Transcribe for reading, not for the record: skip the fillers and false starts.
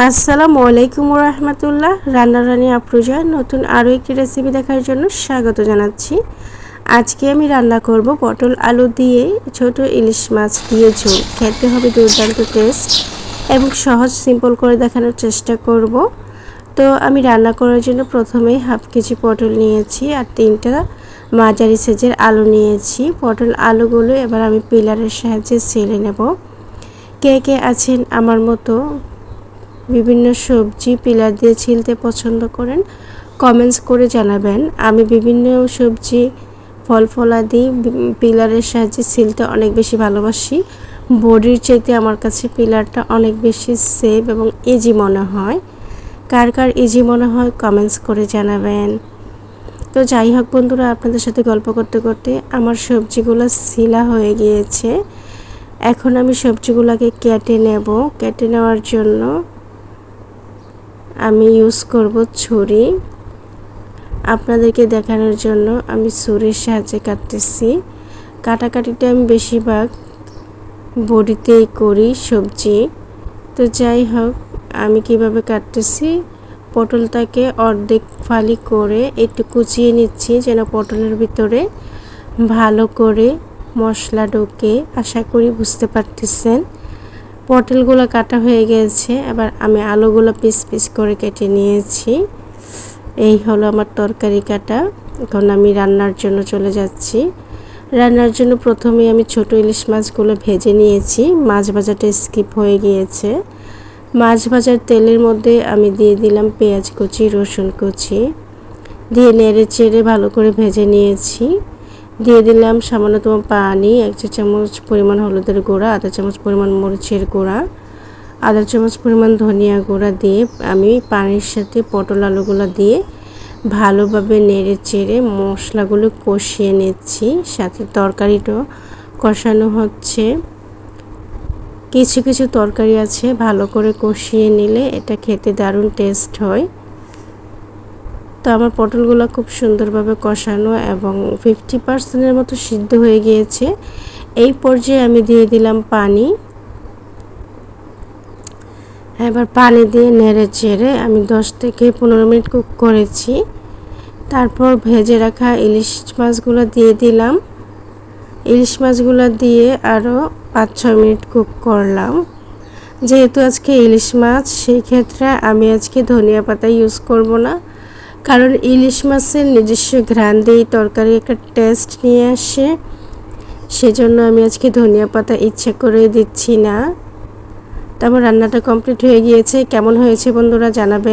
আসসালামু আলাইকুম ওয়া রাহমাতুল্লাহ। রান্নারানি আফরোজা নতুন আরও একটি রেসিপি দেখার জন্য স্বাগত জানাচ্ছি। আজকে আমি রান্না করব পটল আলু দিয়ে ছোট ইলিশ মাছ দিয়ে ঝোল। খেতে হবে দুর্দান্ত টেস্ট এবং সহজ সিম্পল করে দেখানোর চেষ্টা করব। তো আমি রান্না করার জন্য প্রথমেই হাফ কেজি পটল নিয়েছি আর 3টা মাঝারি সাইজের আলু নিয়েছি। পটল আলুগুলো এবার আমি পিলারের সাহায্যে ছেলে নেব। কে কে আছেন আমার মতো বিভিন্ন সবজি পিলার দিয়ে ছিলতে পছন্দ করেন কমেন্টস করে জানাবেন। আমি বিভিন্ন সবজি ফলাদি পিলারের সাহায্যে ছিলতে অনেক বেশি ভালোবাসি। বডির চাইতে আমার কাছে পিলারটা অনেক বেশি সেফ এবং ইজি মনে হয়। কার কার ইজি মনে হয় কমেন্টস করে জানাবেন। তো যাই হোক বন্ধুরা, আপনাদের সাথে গল্প করতে করতে আমার সবজিগুলো ছিলা হয়ে গিয়েছে। এখন আমি সবজিগুলোকে কেটে নেব। কেটে নেওয়ার জন্য আমি ইউজ করব ছুরি। আপনাদেরকে দেখানোর জন্য আমি ছুরির সাহায্যে কাটতেছি। কাটাকাটিটা আমি বেশিরভাগ বডিতেই করি সবজি। তো যাই হোক, আমি কিভাবে কাটতেছি, পটলটাকে অর্ধেক ফালি করে একটু কুচিয়ে নিচ্ছি যেন পটলের ভিতরে ভালো করে মশলা ঢোকে। আশা করি বুঝতে পারতেছেন। পটলগুলো কাটা হয়ে গেছে। এবার আমি আলুগুলো পিস পিস করে কেটে নিয়েছি। এই হলো আমার তরকারি কাটা। এখন আমি রান্নার জন্য চলে যাচ্ছি। রান্নার জন্য প্রথমে আমি ছোট ইলিশ মাছগুলো ভেজে নিয়েছি। মাছ ভাজাটা স্কিপ হয়ে গিয়েছে। মাছ ভাজার তেলের মধ্যে আমি দিয়ে দিলাম পেঁয়াজ কুচি, রসুন কুচি দিয়ে নেড়ে চেড়ে ভালো করে ভেজে নিয়েছি। দিয়ে দিলাম সামান্যতম পানি, 1 চা চামচ পরিমাণ হলুদের গুঁড়া, আধা চামচ পরিমাণ মরিচের গুঁড়া, আধা চামচ পরিমাণ ধনিয়া গুঁড়া দিয়ে আমি পানির সাথে পটল আলুগুলো দিয়ে ভালোভাবে নেড়ে চেড়ে মশলাগুলো কষিয়ে নিচ্ছি। সাথে তরকারিটাও কষানো হচ্ছে। কিছু কিছু তরকারি আছে ভালো করে কষিয়ে নিলে এটা খেতে দারুণ টেস্ট হয়। তো আমার পটলগুলো খুব সুন্দরভাবে কষানো এবং 50% মতো সিদ্ধ হয়ে গিয়েছে। এই পর্যায়ে আমি দিয়ে দিলাম পানি। এবার পানি দিয়ে নেড়ে চেড়ে আমি 10 থেকে 15 মিনিট কুক করেছি। তারপর ভেজে রাখা ইলিশ মাছগুলো দিয়ে দিলাম। ইলিশ মাছগুলো দিয়ে আরও 5-6 মিনিট কুক করলাম। যেহেতু আজকে ইলিশ মাছ, সেই ক্ষেত্রে আমি আজকে ধনিয়া পাতা ইউজ করব না, কারণ ইলিশ মাছের নিজস্ব ঘ্রাণ দিয়ে তরকারি একটা টেস্ট নিয়ে আসে। সেজন্য আমি আজকে ধনিয়া পাতা ইচ্ছা করে দিচ্ছি না। তারপর রান্নাটা কমপ্লিট হয়ে গিয়েছে। কেমন হয়েছে বন্ধুরা জানাবে।